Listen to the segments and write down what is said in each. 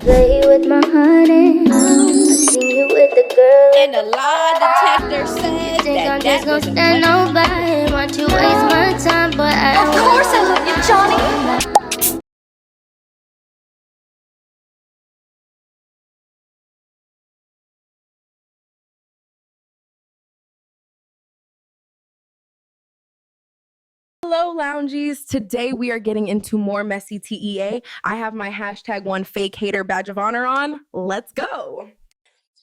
Play with my honey. I seen you with the girl. And the lie detector says Think I'm that just gonna was stand nobody. Want you waste my time, but I Of course I love you, Johnny. Hello, loungies. Today we are getting into more messy TEA. I have my #1 fake hater badge of honor on. Let's go.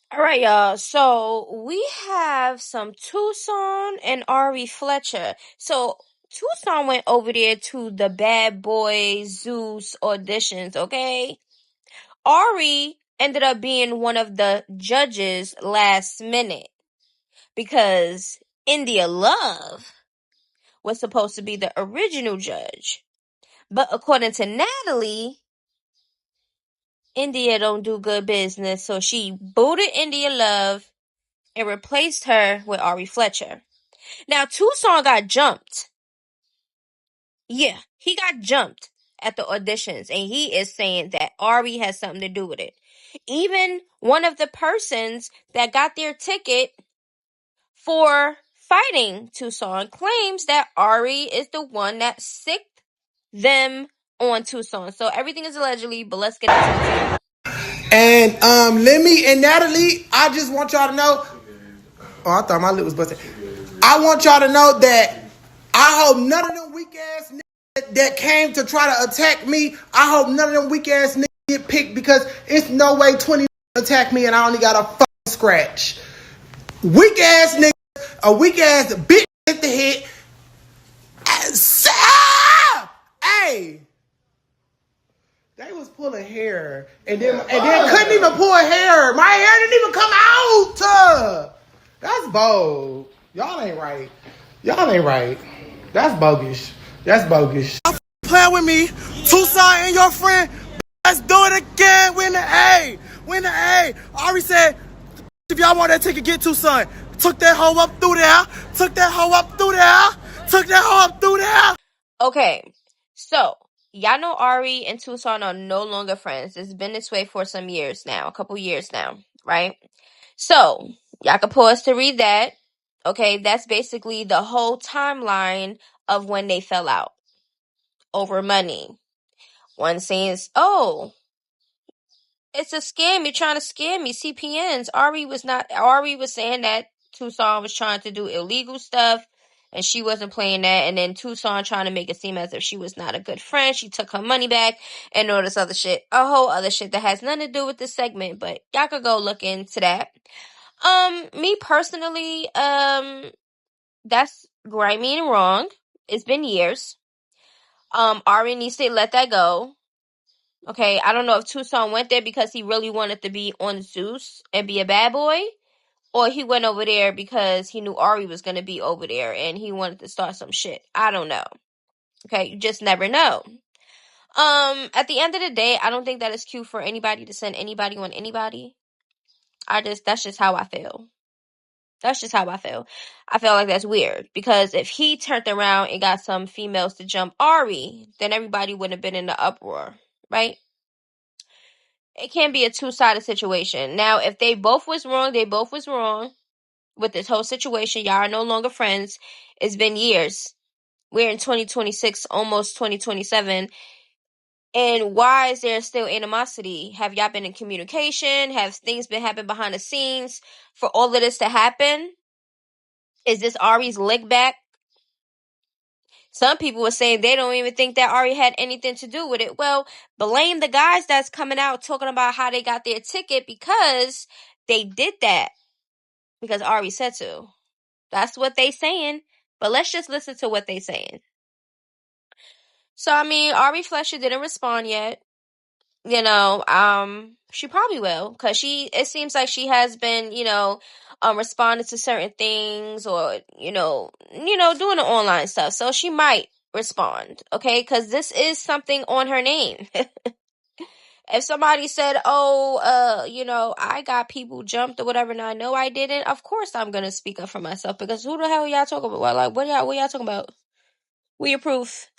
All right, y'all. So we have some Tuson and Ari Fletcher. So Tuson went over there to the Bad Boy Zeus auditions, okay? Ari ended up being one of the judges last minute because India Love was supposed to be the original judge. But according to Natalie, India don't do good business, so she booted India Love and replaced her with Ari Fletcher. Now, Tuson got jumped. Yeah, he got jumped at the auditions, and he is saying that Ari has something to do with it. Even one of the persons that got their ticket for fighting Tuson claims that Ari is the one that sicked them on Tuson. So everything is allegedly, but let's get into the tape. And Lemmy and Natalie, I just want y'all to know. Oh, I thought my lip was busted. I want y'all to know that I hope none of them weak ass niggas that came to try to attack me, I hope none of them weak ass niggas get picked, because it's no way 20 attack me and I only got a fucking scratch. Weak ass niggas, a weak ass bitch at the head. Hey. They was pulling hair, and then couldn't even pull hair. My hair didn't even come out. That's bold. Y'all ain't right. Y'all ain't right. That's bogus. That's bogus. Stop playing with me, Tuson and your friend. Let's do it again. Win the A. Win the A. Ari said, if y'all want that ticket, get Tuson. Took that hoe up through there. Took that hoe up through there. Took that hoe up through there. Okay, so y'all know Ari and Tuson are no longer friends. It's been this way for some years now, a couple years now, right? So y'all can pause to read that. Okay, that's basically the whole timeline of when they fell out over money. One says, "Oh, it's a scam. You're trying to scam me. CPNs." Ari was saying that Tuson was trying to do illegal stuff and she wasn't playing that. And then Tuson trying to make it seem as if she was not a good friend. She took her money back and all this other shit. A whole other shit that has nothing to do with this segment, but y'all could go look into that. Me personally, that's grimy and wrong. It's been years. Ari needs to let that go. Okay, I don't know if Tuson went there because he really wanted to be on Zeus and be a bad boy, or he went over there because he knew Ari was going to be over there and he wanted to start some shit. I don't know. Okay, you just never know. At the end of the day, I don't think that it's cute for anybody to send anybody on anybody. That's just how I feel. That's just how I feel. I feel like that's weird because if he turned around and got some females to jump Ari, then everybody would have been in the uproar, right? It can't be a two-sided situation. Now, if they both was wrong, they both was wrong with this whole situation. Y'all are no longer friends. It's been years. We're in 2026, almost 2027. And why is there still animosity? Have y'all been in communication? Have things been happening behind the scenes for all of this to happen? Is this Ari's lick back? Some people were saying they don't even think that Ari had anything to do with it. Well, blame the guys that's coming out talking about how they got their ticket because they did that. Because Ari said so. That's what they saying. But let's just listen to what they saying. So, I mean, Ari Fletcher didn't respond yet. You know, she probably will. Because it seems like she has been, responding to certain things or, doing the online stuff. So she might respond, okay? Because this is something on her name. If somebody said, "Oh, I got people jumped or whatever," and I know I didn't, of course I'm gonna speak up for myself because who the hell y'all talking about? Like, what y'all talking about? Where your proof?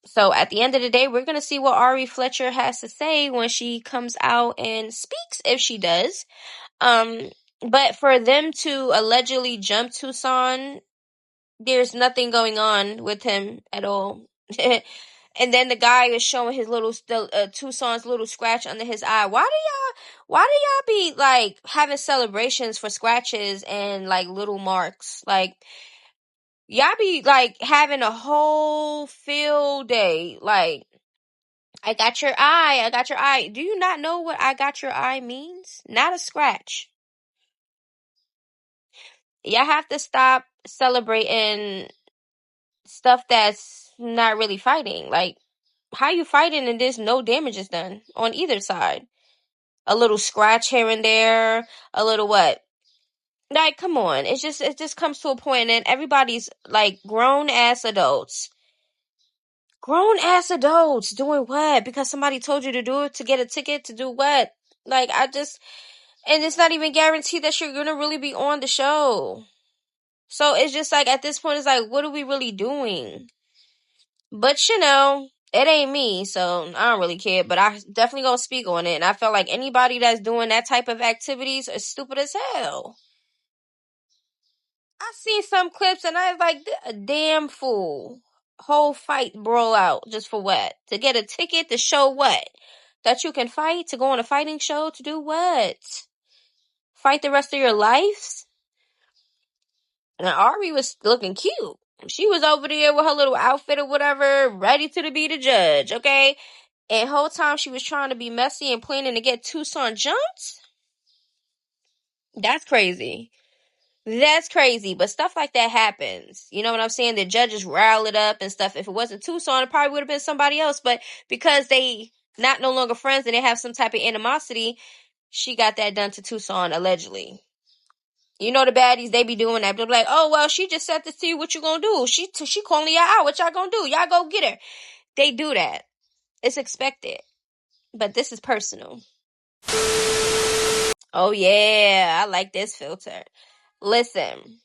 So at the end of the day, we're gonna see what Ari Fletcher has to say when she comes out and speaks, if she does. But for them to allegedly jump Tuson, there's nothing going on with him at all. And then the guy is showing his Tuson's little scratch under his eye. Why do y'all be like having celebrations for scratches and like little marks? Like y'all be like having a whole field day. Like, I got your eye. I got your eye. Do you not know what I got your eye means? Not a scratch. Y'all have to stop celebrating stuff that's not really fighting. Like, how you fighting and there's no damage is done on either side? A little scratch here and there, a little what? Like, come on. It just comes to a point and everybody's like grown ass adults. Grown ass adults doing what? Because somebody told you to do it, to get a ticket, to do what? Like, and it's not even guaranteed that you're gonna really be on the show. So it's just like, at this point, it's like, what are we really doing? But you know, it ain't me, so I don't really care. But I definitely gonna speak on it. And I feel like anybody that's doing that type of activities is stupid as hell. I seen some clips and I was like, a damn fool. Whole fight brawl out just for what? To get a ticket to show what? That you can fight? To go on a fighting show? To do what? Fight the rest of your life? And Ari was looking cute. She was over there with her little outfit or whatever, ready to be the judge, okay? And whole time she was trying to be messy and planning to get Tuson jumped? That's crazy. That's crazy, but stuff like that happens. You know what I'm saying? The judges rile it up and stuff. If it wasn't Tuson, it probably would have been somebody else. But because they not no longer friends and they have some type of animosity, she got that done to Tuson, allegedly. You know the baddies, they be doing that. They'll be like, oh, well, she just said this to you. What you gonna do? She calling y'all out. What y'all gonna do? Y'all go get her. They do that. It's expected. But this is personal. Oh, yeah. I like this filter. Listen.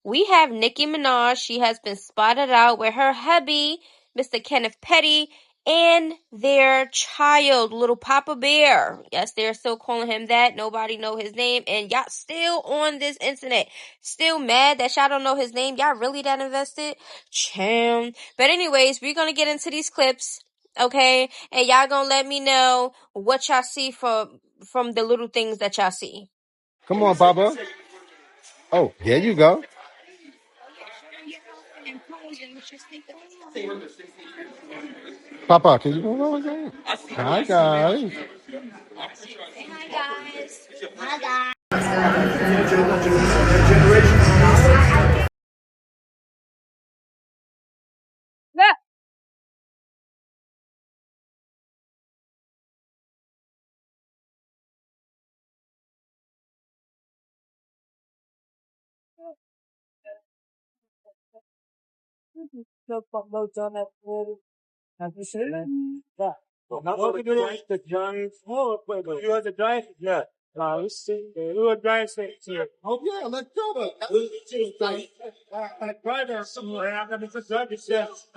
We have Nicki Minaj. She has been spotted out with her hubby, Mr. Kenneth Petty, and their child, little Papa Bear. Yes, they're still calling him that. Nobody know his name. And y'all still on this internet. Still mad that y'all don't know his name. Y'all really that invested? Cham. But anyways, we're going to get into these clips. Okay? And y'all going to let me know what y'all see from the little things that y'all see. Come on, Papa. Oh, there you go. Papa, can you go over there? Hi, guys. Have you seen it? Yeah. What we do is the Giants. Oh, wait. You are the Giants? Yeah. Let's see. You are Giants next year. Oh, yeah. Let's go. I tried there somewhere. I'm going to be the Giants. Yes.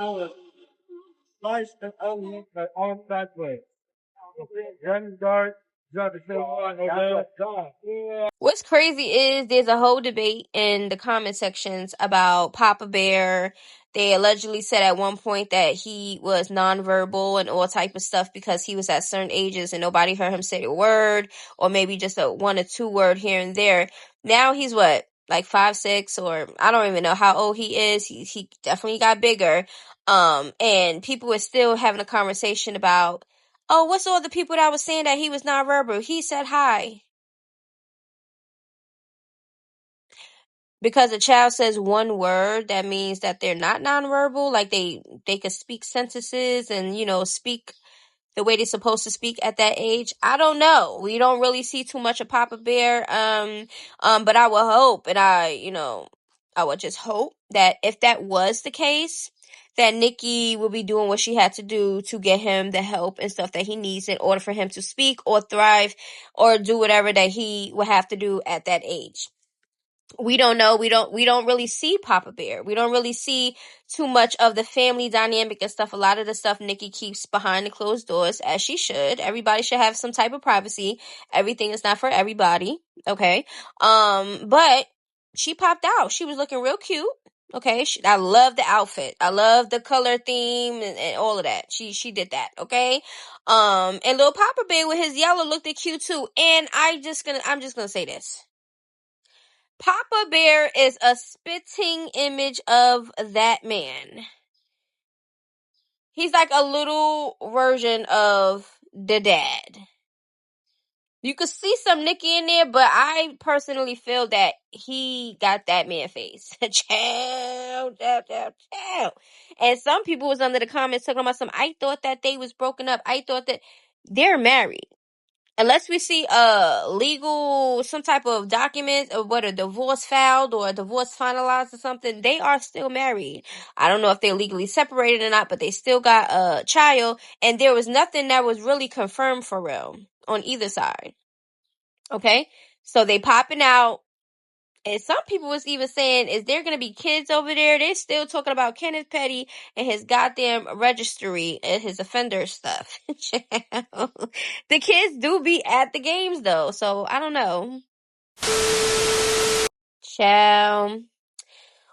Nice and only on that way. Young guard. What's crazy is there's a whole debate in the comment sections about Papa Bear. They allegedly said at one point that he was nonverbal and all type of stuff because he was at certain ages and nobody heard him say a word, or maybe just a 1 or 2 word here and there. Now he's what, like 5'6", or I don't even know how old he is. He definitely got bigger. And people were still having a conversation about, oh, what's all the people that was saying that he was nonverbal? He said hi. Because a child says one word, that means that they're not nonverbal. Like they could speak sentences and, speak the way they're supposed to speak at that age. I don't know. We don't really see too much of Papa Bear. But I would hope, and I would just hope that if that was the case, that Nicki will be doing what she had to do to get him the help and stuff that he needs in order for him to speak or thrive or do whatever that he would have to do at that age. we don't know. We don't really see Papa Bear. We don't really see too much of the family dynamic and stuff. A lot of the stuff Nicki keeps behind the closed doors, as she should. Everybody should have some type of privacy. Everything is not for everybody. Okay. But she popped out. She was looking real cute. Okay. I love the outfit. I love the color theme and all of that. She did that. Okay. And little Papa Bear with his yellow looked cute too. And I'm just gonna say this. Papa Bear is a spitting image of that man. He's like a little version of the dad. You could see some Nicki in there, but I personally feel that he got that man face. Chow. And some people was under the comments talking about I thought that they was broken up. I thought that they're married. Unless we see legal, some type of document of what a divorce filed or a divorce finalized or something, they are still married. I don't know if they're legally separated or not, but they still got a child, and there was nothing that was really confirmed for real on either side. Okay? So they popping out, and some people was even saying, is there going to be kids over there? They're still talking about Kenneth Petty and his goddamn registry and his offender stuff. The kids do be at the games, though, so I don't know. Ciao.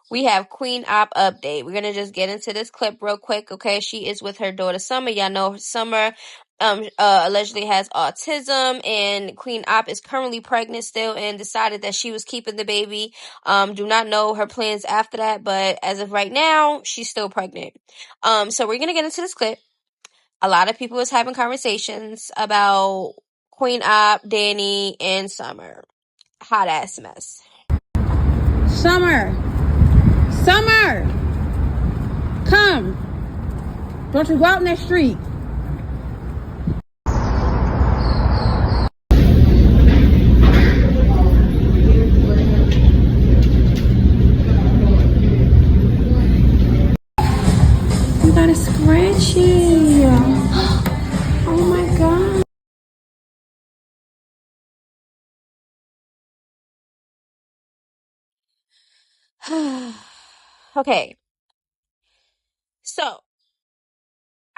We have Queenopp update. We're going to just get into this clip real quick, okay? She is with her daughter, Summer. Y'all know Summer allegedly has autism, and Queenopp is currently pregnant still and decided that she was keeping the baby. Do not know her plans after that, but as of right now, she's still pregnant. So we're going to get into this clip. A lot of people is having conversations about Queenopp, Danny, and Summer. Hot ass mess. Summer, come. Don't you go out in that street. You got a scratchy. Oh my God. Okay. So,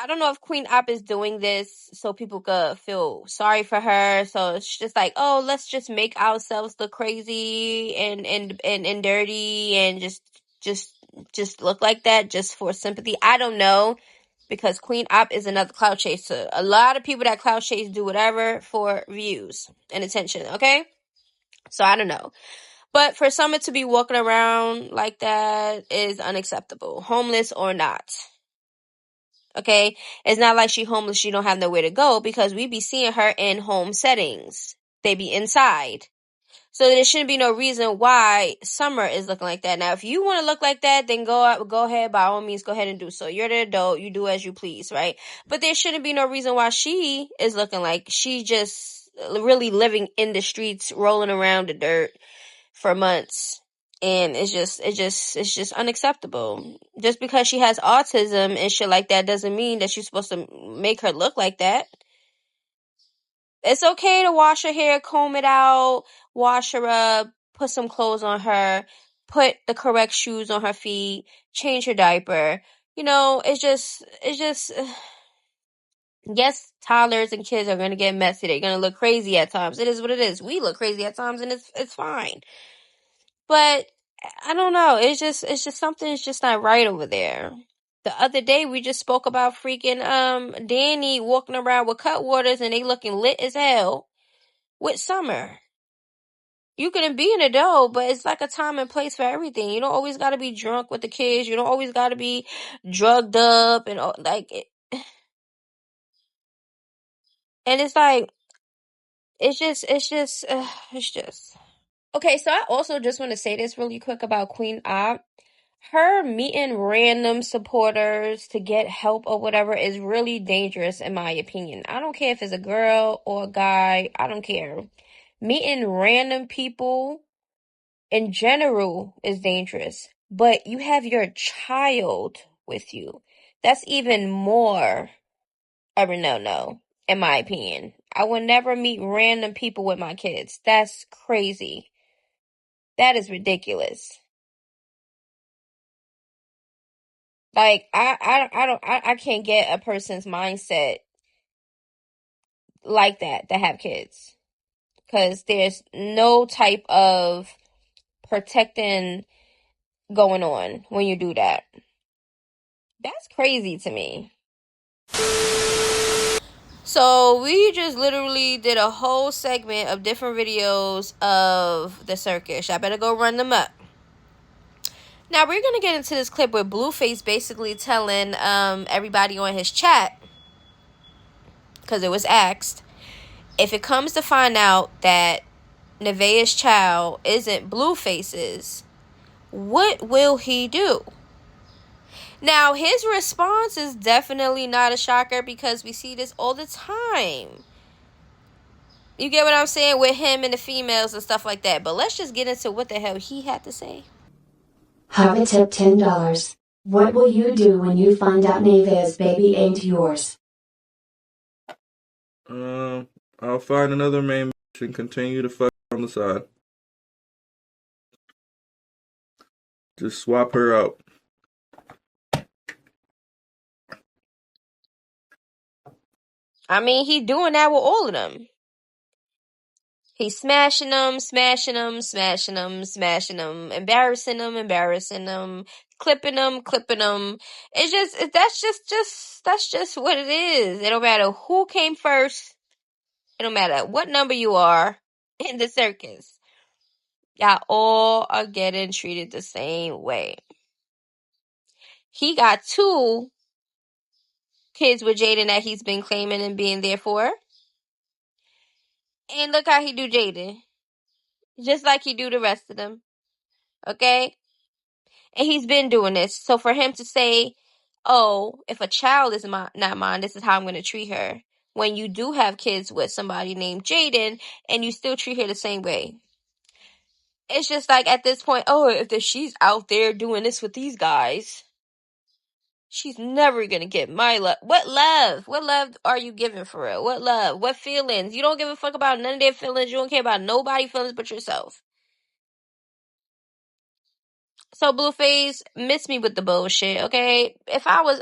I don't know if Queenopp is doing this so people could feel sorry for her. So it's just like, oh, let's just make ourselves look crazy and dirty and just look like that just for sympathy. I don't know, because Queenopp is another clout chaser. A lot of people that clout chase do whatever for views and attention, okay? So I don't know. But for Summer to be walking around like that is unacceptable, homeless or not. Okay, it's not like she homeless, she don't have nowhere to go, because we be seeing her in home settings. They be inside. So there shouldn't be no reason why Summer is looking like that. Now, if you want to look like that, then go ahead, by all means, go ahead and do so. You're the adult, you do as you please, right? But there shouldn't be no reason why she is looking like she just really living in the streets, rolling around the dirt for months. And it's just unacceptable. Just because she has autism and shit like that doesn't mean that you're supposed to make her look like that. It's okay to wash her hair, comb it out, wash her up, put some clothes on her, put the correct shoes on her feet, change her diaper. You know, it's just yes, toddlers and kids are going to get messy. They're going to look crazy at times. It is what it is. We look crazy at times, and it's fine. But I don't know. It's just something's just not right over there. The other day we just spoke about freaking Danny walking around with Cutwaters and they looking lit as hell with Summer. You can be an adult, but it's like a time and place for everything. You don't always got to be drunk with the kids. You don't always got to be drugged up and like it. And it's like it's just. Okay, so I also just want to say this really quick about Queenopp. Her meeting random supporters to get help or whatever is really dangerous, in my opinion. I don't care if it's a girl or a guy. I don't care. Meeting random people in general is dangerous. But you have your child with you. That's even more of a no-no, in my opinion. I would never meet random people with my kids. That's crazy. That is ridiculous. Like, I can't get a person's mindset like that have kids. Because there's no type of protecting going on when you do that. That's crazy to me. So we just literally did a whole segment of different videos of the circus. I better go run them up. Now we're gonna get into this clip where Blueface basically telling everybody on his chat, because it was asked, if it comes to find out that Nevaeh's child isn't Blueface's, what will he do? Now, his response is definitely not a shocker because we see this all the time. You get what I'm saying? With him and the females and stuff like that. But let's just get into what the hell he had to say. Have a tip $10. What will you do when you find out Nevaeh's baby ain't yours? I'll find another main bitch and continue to fuck on the side. Just swap her out. I mean, he doing that with all of them. He's smashing them, smashing them, smashing them, smashing them, embarrassing them, clipping them. It's just, that's just what it is. It don't matter who came first. It don't matter what number you are in the circus. Y'all all are getting treated the same way. He got 2 kids with Jaden that he's been claiming and being there for. And look how he do Jaden. Just like he do the rest of them. Okay? And he's been doing this. So for him to say, oh, if a child is not mine, this is how I'm going to treat her. When you do have kids with somebody named Jaden and you still treat her the same way. It's just like at this point, oh, if she's out there doing this with these guys, she's never going to get my love. What love? What love are you giving for real? What love? What feelings? You don't give a fuck about none of their feelings. You don't care about nobody's feelings but yourself. So, Blueface, miss me with the bullshit, okay? If I was,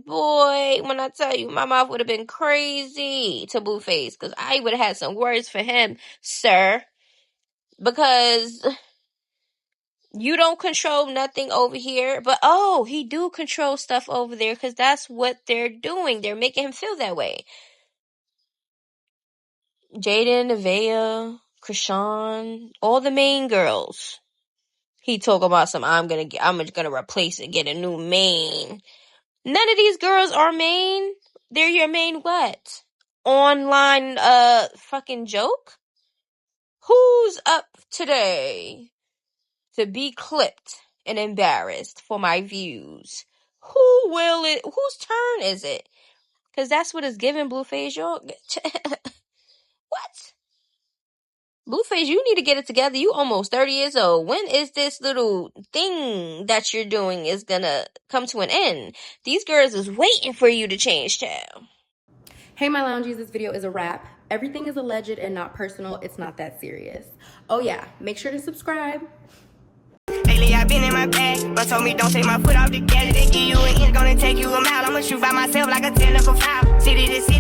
boy, when I tell you, my mouth would have been crazy to Blueface, because I would have had some words for him, sir. Because you don't control nothing over here, but oh, he do control stuff over there, because that's what they're doing. They're making him feel that way. Jaden, Nevaeh, Krishan, all the main girls. He talk about some, I'm gonna replace it, get a new main. None of these girls are main. They're your main what? Online fucking joke? Who's up today to be clipped and embarrassed for my views? Whose turn is it? Cause that's what it's giving, Blueface. What? Blueface, you need to get it together. You almost 30 years old. When is this little thing that you're doing is gonna come to an end? These girls is waiting for you to change, child. Hey, my loungies, this video is a wrap. Everything is alleged and not personal. It's not that serious. Oh yeah, make sure to subscribe. Lately I've been in my bag, but told me don't take my foot off the gas. They give you an inch, gonna take you a mile. I'ma shoot by myself like a 10 foul. City to city.